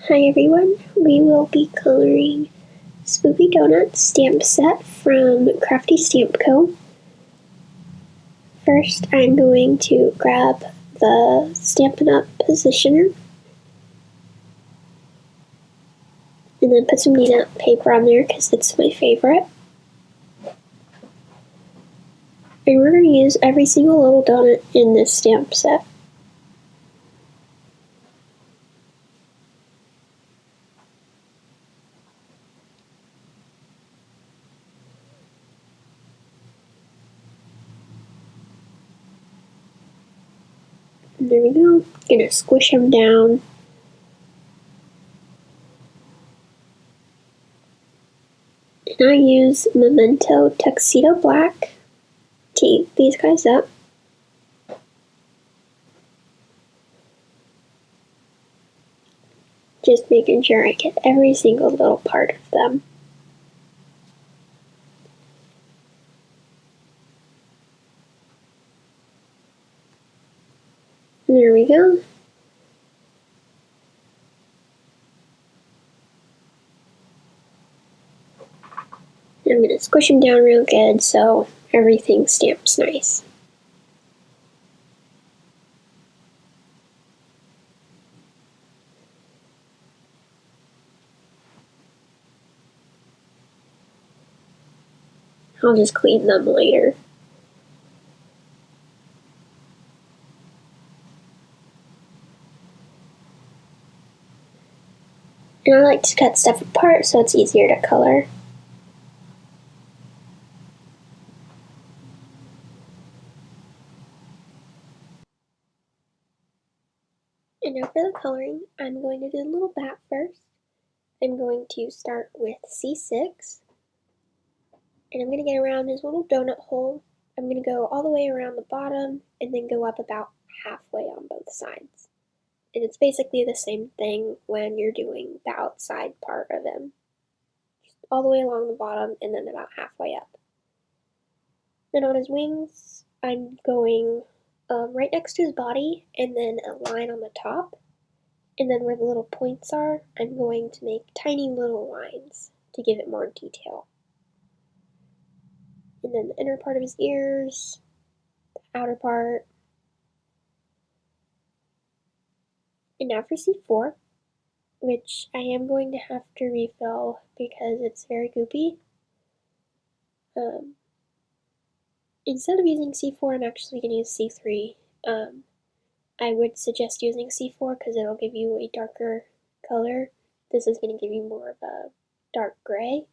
Hi everyone, we will be coloring Spoopy Donuts stamp set from Crafty Stamp Co. First I'm going to grab the Stampin' Up! Positioner and then put some needle paper on there because it's my favorite. And we're going to use every single little donut in this stamp set. And there we go. Gonna squish them down. And I use Memento Tuxedo Black to ink these guys up. Just making sure I get every single little part of them. And there we go. I'm going to squish them down real good so everything stamps nice. I'll just clean them later. And I like to cut stuff apart so it's easier to color. And now for the coloring, I'm going to do a little bat first. I'm going to start with C6. And I'm going to get around his little donut hole. I'm going to go all the way around the bottom and then go up about halfway on both sides. And it's basically the same thing when you're doing the outside part of him. Just all the way along the bottom and then about halfway up. Then on his wings, I'm going right next to his body and then a line on the top. And then where the little points are, I'm going to make tiny little lines to give it more detail. And then the inner part of his ears, the outer part. And now for C4, which I am going to have to refill because it's very goopy. Instead of using C4, I'm actually going to use C3. I would suggest using C4 because it'll give you a darker color. This is going to give you more of a dark gray.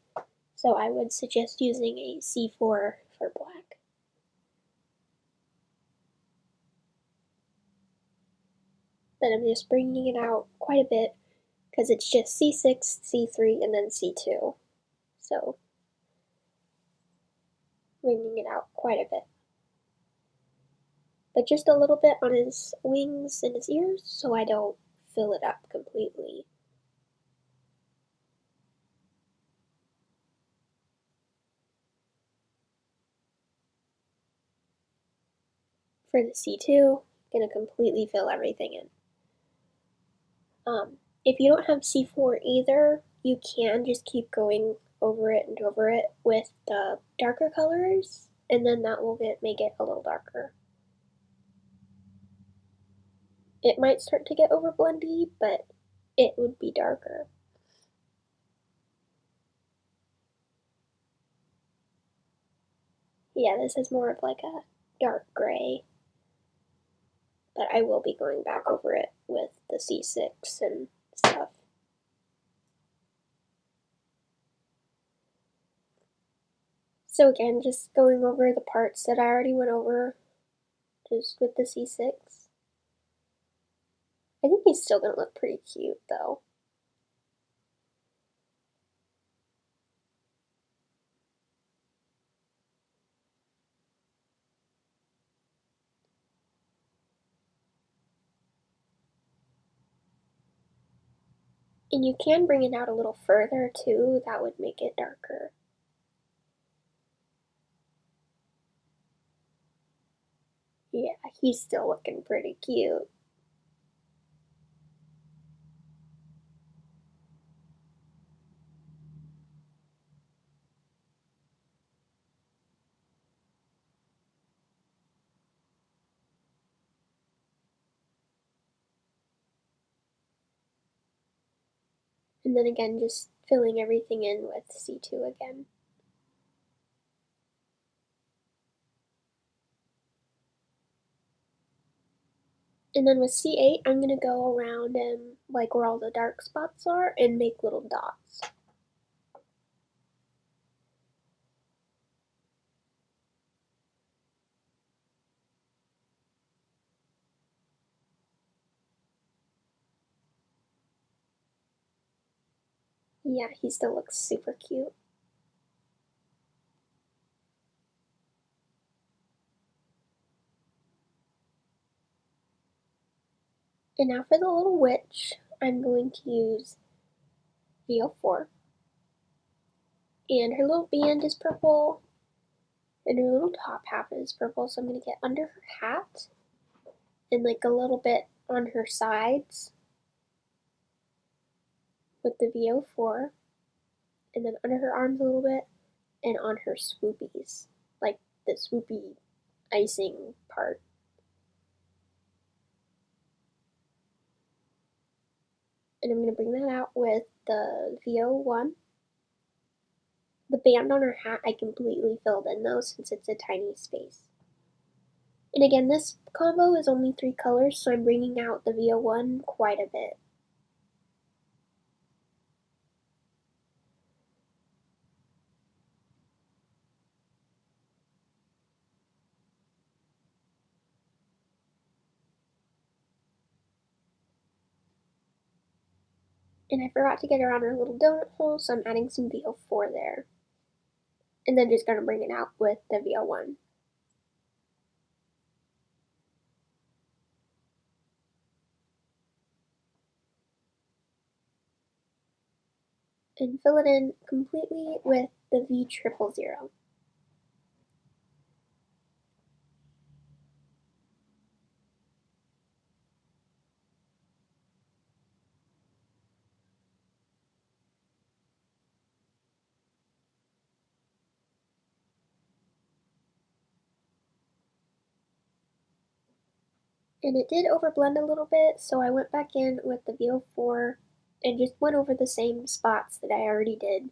So I would suggest using a C4 for black. But I'm just bringing it out quite a bit because it's just C6, C3, and then C2. So bringing it out quite a bit. But just a little bit on his wings and his ears so I don't fill it up completely. For the C2, I'm going to completely fill everything in. If you don't have C4 either, you can just keep going over it and over it with the darker colors, and then that will make it a little darker. It might start to get over blendy, but it would be darker. Yeah, this is more of like a dark gray, but I will be going back over it with the C6 and stuff. So again, just going over the parts that I already went over, just with the C6. I think he's still gonna look pretty cute though. And you can bring it out a little further too, that would make it darker. Yeah, he's still looking pretty cute. And then again, just filling everything in with C2 again. And then with C8, I'm going to go around and like where all the dark spots are and make little dots. Yeah, he still looks super cute. And now for the little witch, I'm going to use VO4. And her little band is purple, and her little top half is purple, so I'm going to get under her hat and like a little bit on her sides with the VO4, and then under her arms a little bit, and on her swoopies, like the swoopy icing part. And I'm going to bring that out with the VO1. The band on her hat I completely filled in though, since it's a tiny space. And again, this combo is only 3 colors, so I'm bringing out the VO1 quite a bit. And I forgot to get around her little donut hole, so I'm adding some VO4 there. And then just going to bring it out with the VO1. And fill it in completely with the V000. And it did overblend a little bit, so I went back in with the VO4 and just went over the same spots that I already did.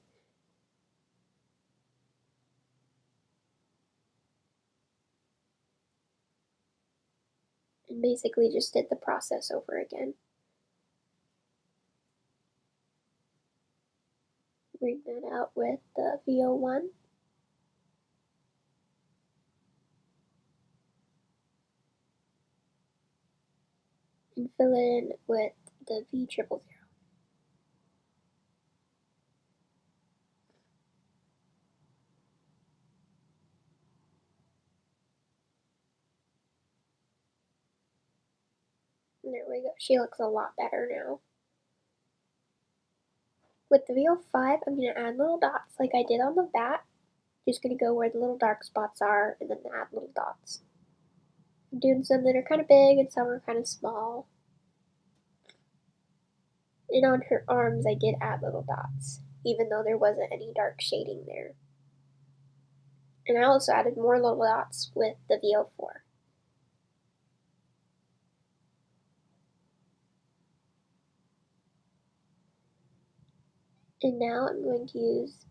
And basically just did the process over again. Bring that out with the VO1. And fill in with the V000. And there we go. She looks a lot better now. With the VO5, I'm going to add little dots like I did on the bat. Just going to go where the little dark spots are and then add little dots. I'm doing some that are kind of big and some are kind of small. And on her arms, I did add little dots, even though there wasn't any dark shading there. And I also added more little dots with the VO4. And now I'm going to use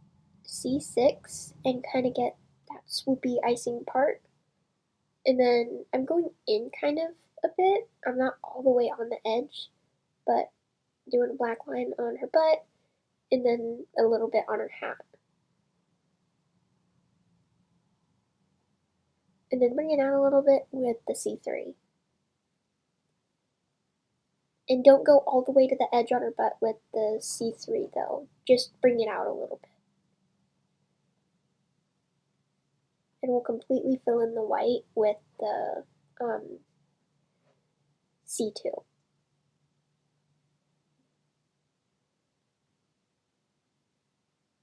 C6 and kind of get that swoopy icing part. And then I'm going in kind of a bit. I'm not all the way on the edge, but doing a black line on her butt and then a little bit on her hat. And then bring it out a little bit with the C3. And don't go all the way to the edge on her butt with the C3 though. Just bring it out a little bit. And we'll completely fill in the white with the C2.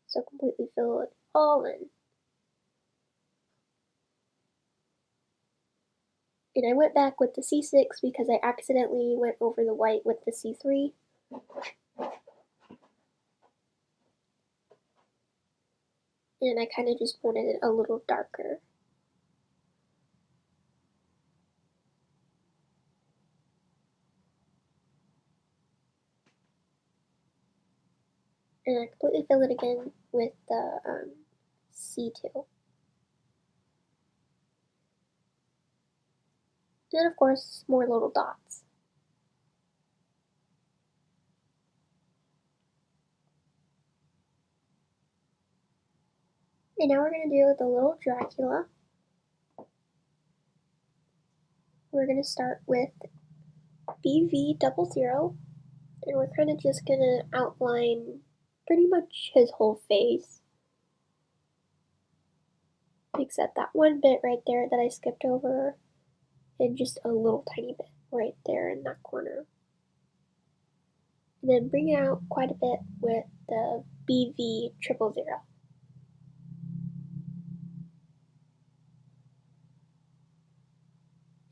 So completely fill it all in. And I went back with the C6 because I accidentally went over the white with the C3. And I kind of just wanted it a little darker. And I completely fill it again with the C2. And of course, more little dots. And now we're going to do the little Dracula. We're going to start with BV00, and we're kind of just going to outline pretty much his whole face, except that one bit right there that I skipped over, and just a little tiny bit right there in that corner. And then bring it out quite a bit with the BV000.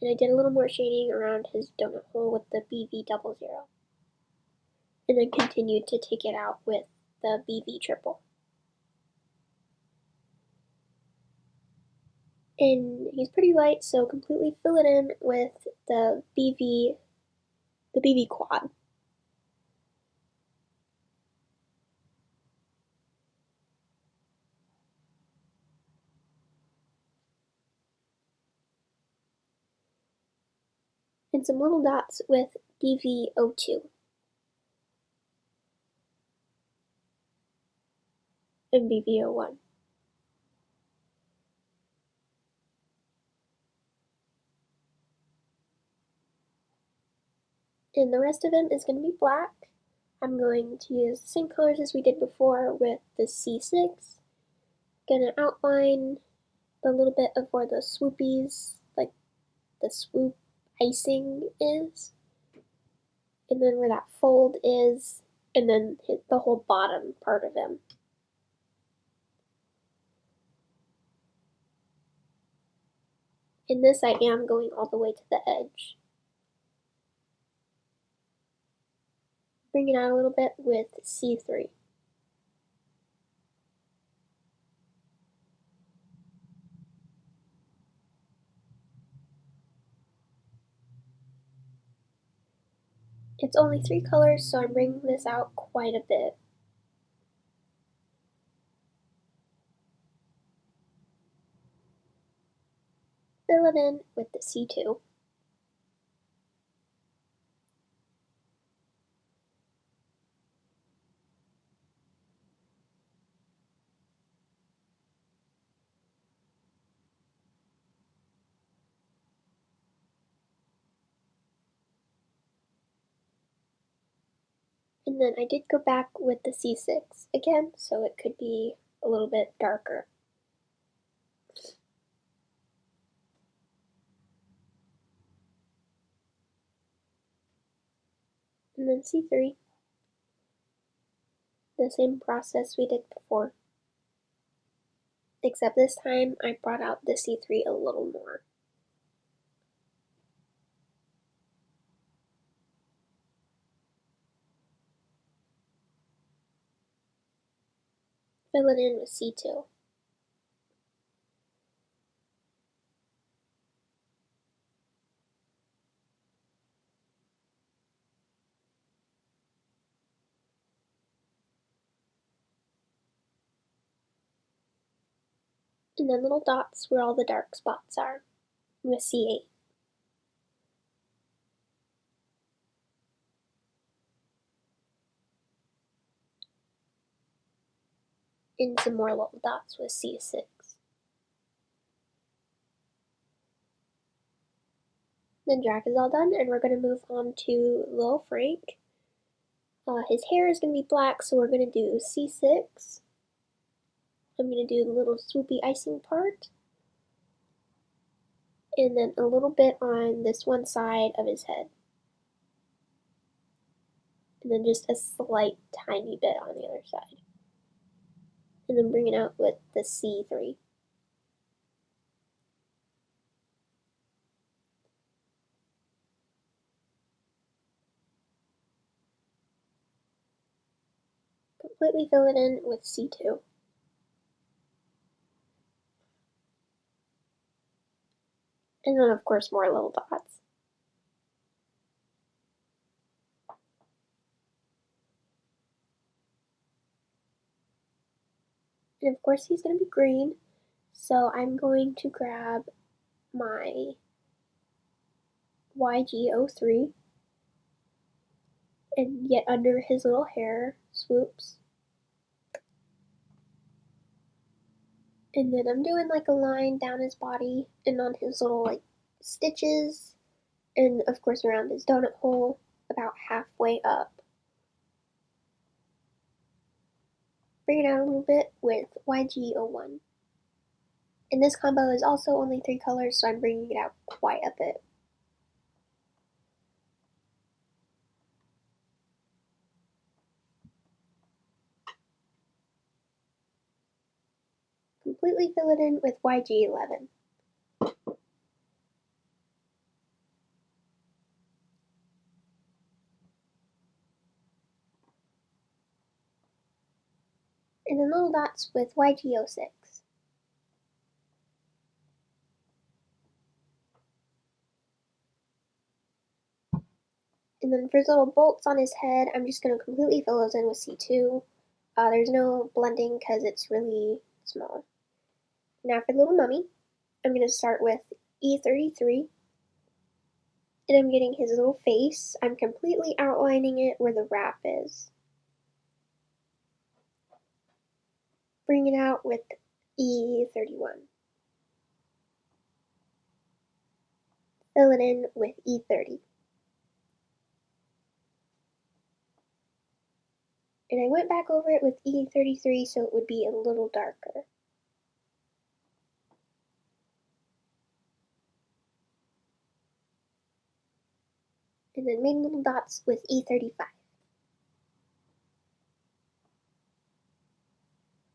And I did a little more shading around his donut hole with the BV00. And then continued to take it out with the BV triple. And he's pretty light, so completely fill it in with the BV quad. And some little dots with BV02 and BV01. And the rest of him is going to be black. I'm going to use the same colors as we did before with the C6. Gonna outline the little bit of where the swoopies, like the swoop icing is, and then where that fold is, and then the whole bottom part of him. In this I am going all the way to the edge. Bring it out a little bit with C3. It's only 3 colors, so I'm bringing this out quite a bit. Fill it in with the C2. And then I did go back with the C6 again, so it could be a little bit darker. And then C3, the same process we did before, except this time I brought out the C3 a little more. Fill it in with C2. And then little dots where all the dark spots are with C8. And some more little dots with C6. Then Jack is all done, and we're going to move on to Lil Frank. His hair is going to be black, so we're going to do C6. I'm going to do the little swoopy icing part, and then a little bit on this one side of his head. And then just a slight tiny bit on the other side. And then bring it out with the C3. Completely fill it in with C2. And then of course more little dots. And of course he's going to be green, so I'm going to grab my YG03 and get under his little hair swoops. And then I'm doing like a line down his body and on his little like stitches, and of course around his donut hole about halfway up. Bring it out a little bit with YG01. And this combo is also only 3 colors, so I'm bringing it out quite a bit. Completely fill it in with YG11. And then little dots with YG06. And then for his little bolts on his head, I'm just going to completely fill those in with C2. There's no blending because it's really small. Now for the little mummy, I'm going to start with E33. And I'm getting his little face. I'm completely outlining it where the wrap is. Bring it out with E31. Fill it in with E30. And I went back over it with E33 so it would be a little darker. And then made little dots with E35.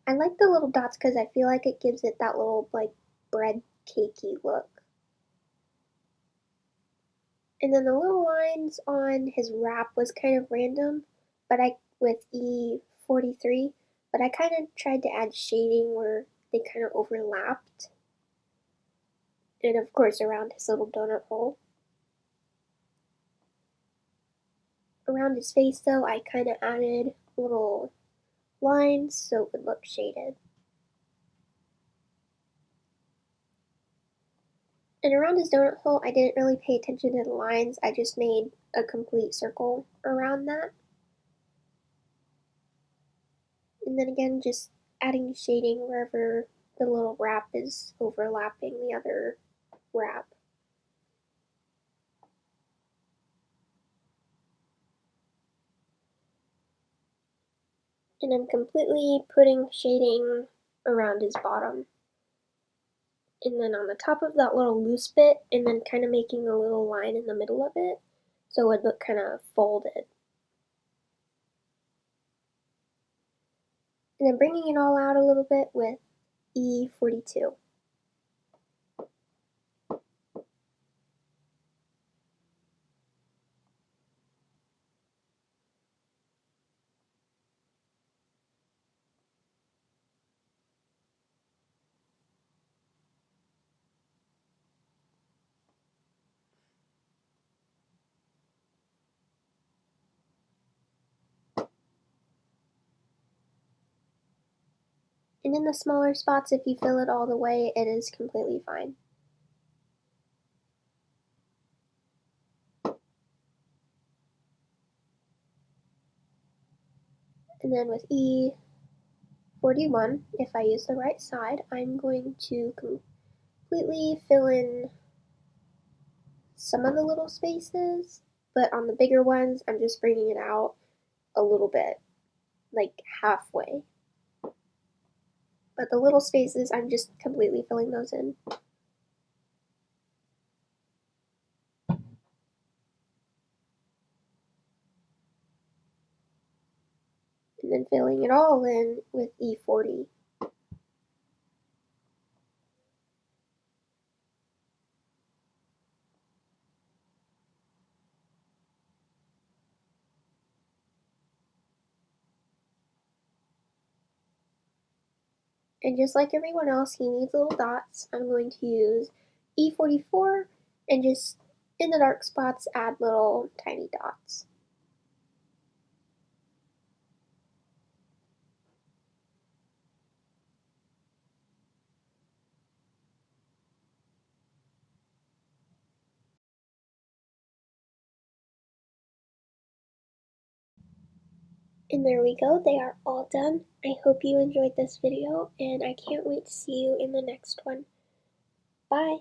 I like the little dots because I feel like it gives it that little like bread cakey look. And then the little lines on his wrap was kind of random, but with E43, but I kind of tried to add shading where they kind of overlapped. And of course around his little donut hole. Around his face though, I kind of added little lines so it would look shaded. And around his donut hole, I didn't really pay attention to the lines, I just made a complete circle around that. And then again, just adding shading wherever the little wrap is overlapping the other wrap. And I'm completely putting shading around his bottom. And then on the top of that little loose bit, and then kind of making a little line in the middle of it, so it would look kind of folded. And then bringing it all out a little bit with E42. And in the smaller spots, if you fill it all the way, it is completely fine. And then with E41, if I use the right side, I'm going to completely fill in some of the little spaces, but on the bigger ones, I'm just bringing it out a little bit, like halfway. But the little spaces, I'm just completely filling those in. And then filling it all in with E40. And just like everyone else, he needs little dots. I'm going to use E44 and just in the dark spots add little tiny dots. And there we go, they are all done. I hope you enjoyed this video, and I can't wait to see you in the next one. Bye!